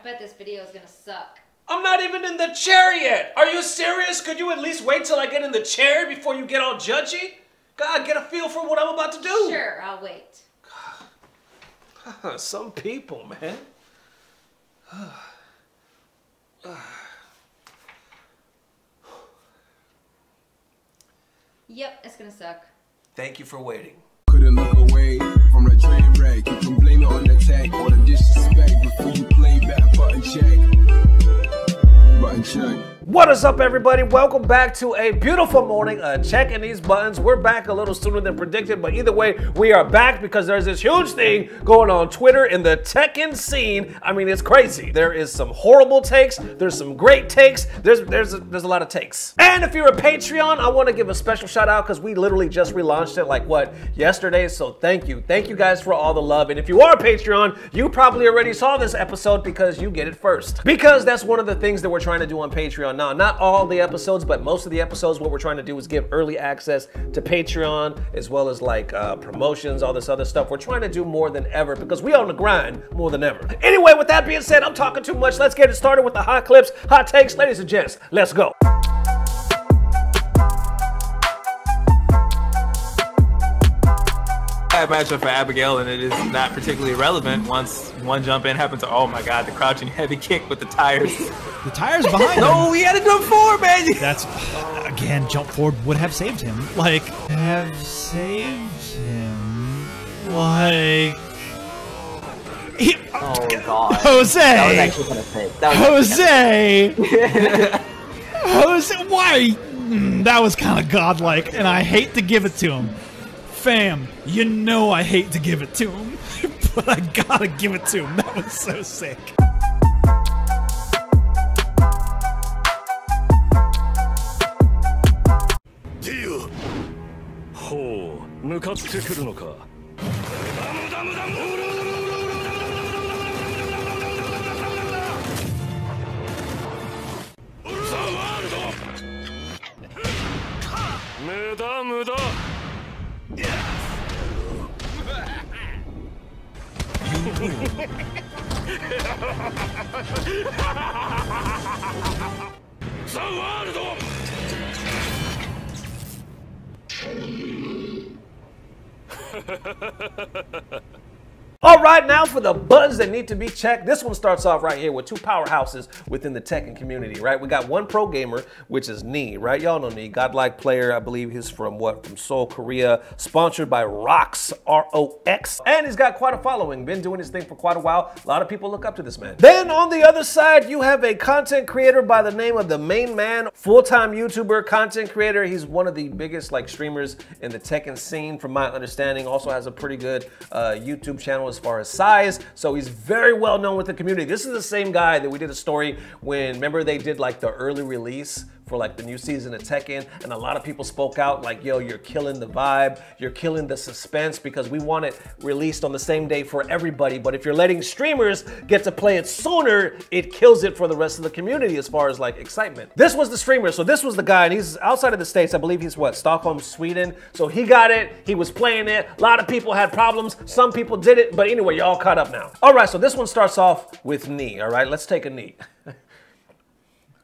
bet this video is gonna suck. I'm not even in the chair yet. Are you serious? Could you at least wait till I get in the chair before you get all judgy? God, get a feel for what I'm about to do. Sure, I'll wait. Some people, man. Yep, it's gonna suck. Thank you for waiting. Couldn't look away from the train wreck. You can blame it on the tech or the disrespect before you play back. Button check. Button check. What is up, everybody? Welcome back to a beautiful morning checking these buttons. We're back a little sooner than predicted, but either way, we are back because there's this huge thing going on Twitter in the Tekken scene. I mean, it's crazy. There is some horrible takes. There's some great takes. There's a lot of takes. And if you're a Patreon, I want to give a special shout out because we literally just relaunched it like what, yesterday. So thank you. Thank you guys for all the love. And if you are a Patreon, you probably already saw this episode because you get it first. Because that's one of the things that we're trying to do on Patreon. Now, not all the episodes, but most of the episodes, what we're trying to do is give early access to Patreon, as well as like promotions, all this other stuff. We're trying to do more than ever because we on the grind more than ever. Anyway, with that being said, I'm talking too much. Let's get it started with the hot clips, hot takes. Ladies and gents, let's go. Matchup for Abigail, and it is not particularly relevant once one jump in happens to, oh my god, the crouching heavy kick with the tires. The tires behind him. No, he had to jump forward, man. That's, again, jump forward would have saved him. Like, have saved him. Like... Oh god. Jose! That was actually gonna fit. Jose! Jose, why? That was kind of godlike, and I hate to give it to him. Fam, you know I hate to give it to him, but I gotta give it to him. That was so sick. All right, now for the buttons that need to be checked. This one starts off right here with two powerhouses within the Tekken community, right? We got one pro gamer, which is Knee, right? Y'all know Knee, godlike player. I believe he's from what? From Seoul, Korea. Sponsored by ROX, R-O-X. And he's got quite a following. Been doing his thing for quite a while. A lot of people look up to this man. Then on the other side, you have a content creator by the name of the Main Man. Full-time YouTuber, content creator. He's one of the biggest like streamers in the Tekken scene, from my understanding. Also has a pretty good YouTube channel as far as size, so he's very well known with the community. This is the same guy that we did a story when, remember they did like the early release for like the new season of Tekken, and a lot of people spoke out like, yo, you're killing the vibe, you're killing the suspense, because we want it released on the same day for everybody, but if you're letting streamers get to play it sooner, it kills it for the rest of the community as far as like excitement. This was the streamer, so this was the guy, and he's outside of the States. I believe he's what, Stockholm, Sweden. So he got it, he was playing it. A lot of people had problems, some people did it, but anyway, you're all caught up now. All right, so this one starts off with Knee, all right? Let's take a knee.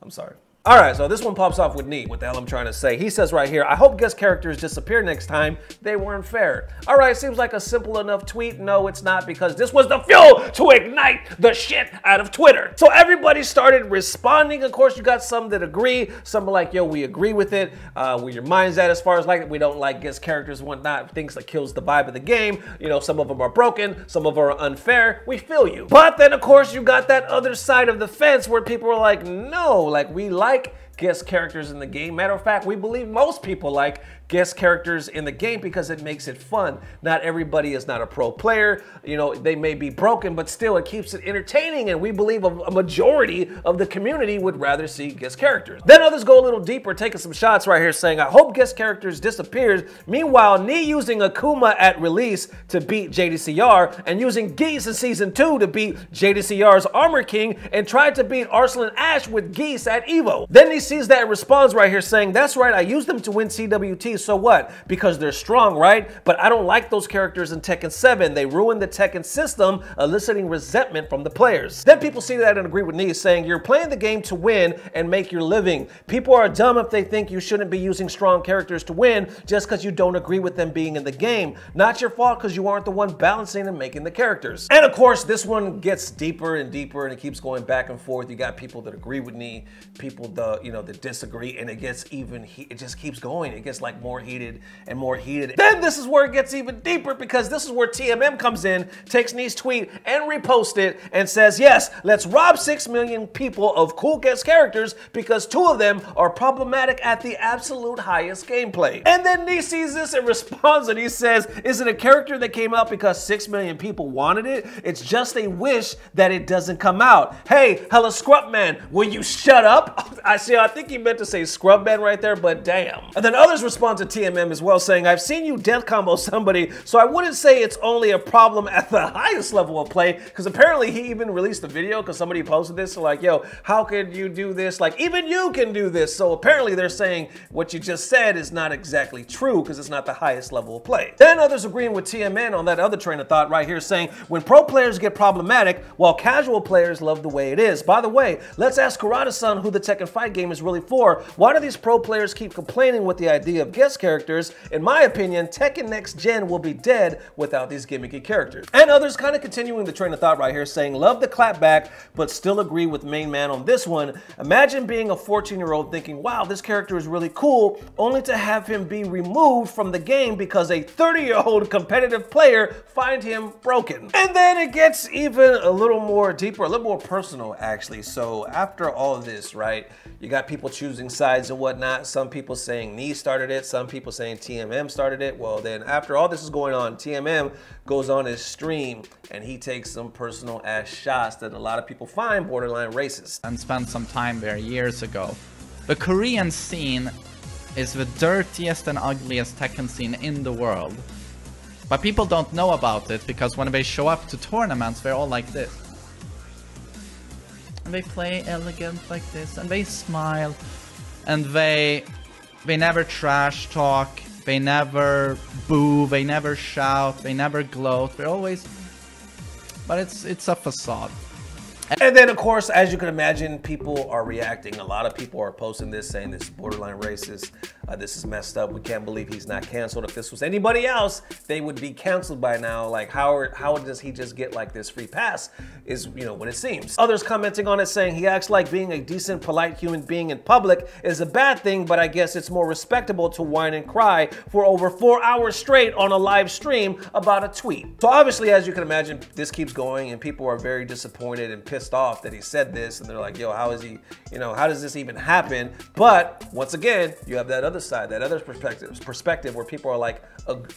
I'm sorry. All right, so this one pops off with Knee. What the hell I'm trying to say? He says right here, I hope guest characters disappear next time. They weren't fair. All right, seems like a simple enough tweet. No, it's not, because this was the fuel to ignite the shit out of Twitter. So everybody started responding. Of course, you got some that agree. Some are like, yo, we agree with it. Where your mind's at as far as like, we don't like guest characters and whatnot, things that kills the vibe of the game. You know, some of them are broken, some of them are unfair. We feel you. But then, of course, you got that other side of the fence where people are like, no, like we like guest characters in the game. Matter of fact, we believe most people like guest characters in the game because it makes it fun. Not everybody is not a pro player. You know, they may be broken, but still it keeps it entertaining, and we believe a majority of the community would rather see guest characters. Then others go a little deeper, taking some shots right here saying, I hope guest characters disappears. Meanwhile, Knee using Akuma at release to beat JDCR, and using Geese in Season 2 to beat JDCR's Armor King, and tried to beat Arslan Ash with Geese at EVO. Then he sees that and responds right here saying, that's right, I used them to win CWT, so what? Because they're strong, right? But I don't like those characters in Tekken 7. They ruined the Tekken system, eliciting resentment from the players. Then people see that and agree with me, saying you're playing the game to win and make your living. People are dumb if they think you shouldn't be using strong characters to win just because you don't agree with them being in the game. Not your fault because you aren't the one balancing and making the characters. And of course, this one gets deeper and deeper and it keeps going back and forth. You got people that agree with me, people that disagree, and it gets even, it just keeps going. It gets like more heated and more heated. Then this is where it gets even deeper because this is where TMM comes in, takes Knee's tweet and reposts it and says, yes, let's rob 6 million people of cool guest characters because 2 of them are problematic at the absolute highest gameplay. And then Knee sees this and responds and he says, is it a character that came out because 6 million people wanted it? It's just a wish that it doesn't come out. Hey, hella scrub man, will you shut up? I think he meant to say scrub man right there, but damn. And then others respond to TMM as well, saying, I've seen you death combo somebody, so I wouldn't say it's only a problem at the highest level of play, because apparently he even released a video because somebody posted this, so like, yo, how could you do this? Like, even you can do this. So apparently they're saying what you just said is not exactly true because it's not the highest level of play. Then others agreeing with TMN on that other train of thought right here, saying, when pro players get problematic, while casual players love the way it is. By the way, let's ask Karada-san who the Tekken Fight game is really for. Why do these pro players keep complaining with the idea of guest characters? In my opinion, Tekken Next Gen will be dead without these gimmicky characters. And others kind of continuing the train of thought right here, saying, love the clapback, but still agree with main man on this one. Imagine being a 14-year-old thinking, wow, this character is really cool, only to have him be removed from the game because a 30-year-old competitive player find him broken. And then it gets even a little more deeper, a little more personal actually. So after all of this, right, you got people choosing sides and whatnot. Some people saying Knee started it, some people saying TMM started it. Well, then after all this is going on, TMM goes on his stream and he takes some personal ass shots that a lot of people find borderline racist. And spent some time there years ago. The Korean scene is the dirtiest and ugliest Tekken scene in the world. But people don't know about it because when they show up to tournaments, they're all like this. And they play elegant like this, and they smile, and they never trash talk, they never boo, they never shout, they never gloat. They're always, but it's a facade. And then, of course, as you can imagine, people are reacting. A lot of people are posting this, saying this is borderline racist. This is messed up. We can't believe he's not canceled. If this was anybody else, they would be canceled by now. Like, how does he just get like this free pass is, what it seems. Others commenting on it saying he acts like being a decent, polite human being in public is a bad thing, but I guess it's more respectable to whine and cry for over 4 hours straight on a live stream about a tweet. So obviously, as you can imagine, this keeps going and people are very disappointed and pissed off that he said this, and they're like, yo, how is he, how does this even happen? But once again, you have that other side, that other perspective where people are like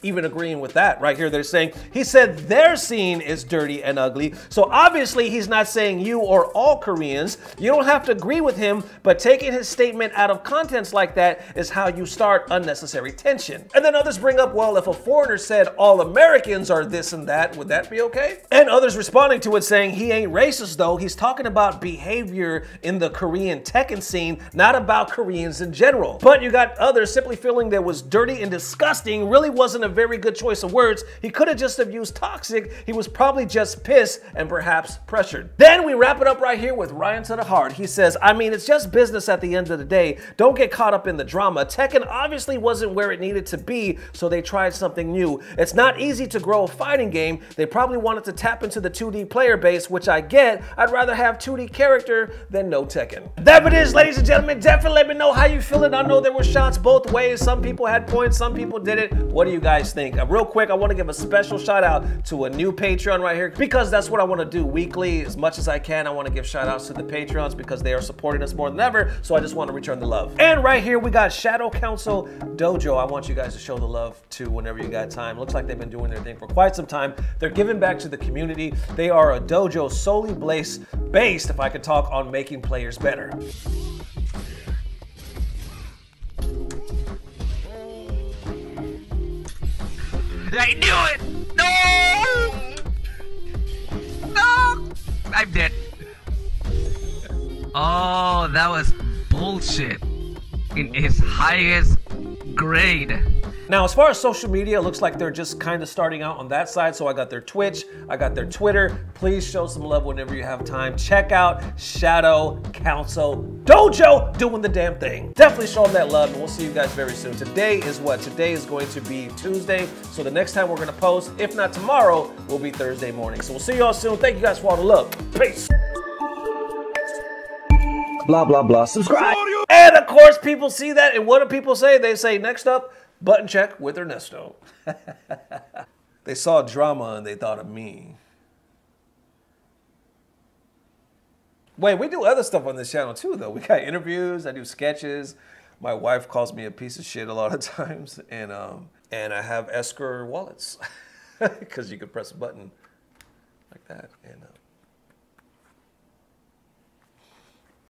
even agreeing with that right here. They're saying he said their scene is dirty and ugly, so obviously he's not saying you or all Koreans. You don't have to agree with him, but taking his statement out of context like that is how you start unnecessary tension. And then others bring up, well, if a foreigner said all Americans are this and that, would that be okay? And others responding to it saying he ain't racist though. He's talking about behavior in the Korean Tekken scene, not about Koreans in general. But you got others simply feeling that was dirty and disgusting really wasn't a very good choice of words. He could have just have used toxic. He was probably just pissed and perhaps pressured. Then we wrap it up right here with Ryan to the Heart. He says, I mean, it's just business at the end of the day. Don't get caught up in the drama. Tekken obviously wasn't where it needed to be, so they tried something new. It's not easy to grow a fighting game. They probably wanted to tap into the 2D player base, which I get. I'd rather have 2D character than no Tekken. That it is, ladies and gentlemen. Definitely let me know how you feeling. I know there were shots both ways. Some people had points, some people didn't. What do you guys think? Real quick, I want to give a special shout out to a new Patreon right here because that's what I want to do weekly. As much as I can, I want to give shout outs to the Patreons because they are supporting us more than ever. So I just want to return the love. And right here, we got Shadow Council Dojo. I want you guys to show the love to whenever you got time. Looks like they've been doing their thing for quite some time. They're giving back to the community. They are a dojo solely based, if I could talk, on making players better. I knew it! No! No! I'm dead. Oh, that was bullshit. In his highest grade. Now, as far as social media, it looks like they're just kind of starting out on that side. So I got their Twitch, I got their Twitter. Please show some love whenever you have time. Check out Shadow Council Dojo doing the damn thing. Definitely show them that love, and we'll see you guys very soon. Today is what? Today is going to be Tuesday. So the next time we're going to post, if not tomorrow, will be Thursday morning. So we'll see y'all soon. Thank you guys for all the love. Peace. Blah, blah, blah. Subscribe. And of course, people see that, and what do people say? They say, next up, button check with Ernesto. They saw drama and they thought of me. Wait, we do other stuff on this channel too, though. We got interviews, I do sketches. My wife calls me a piece of shit a lot of times, and I have escrow wallets because you can press a button like that. And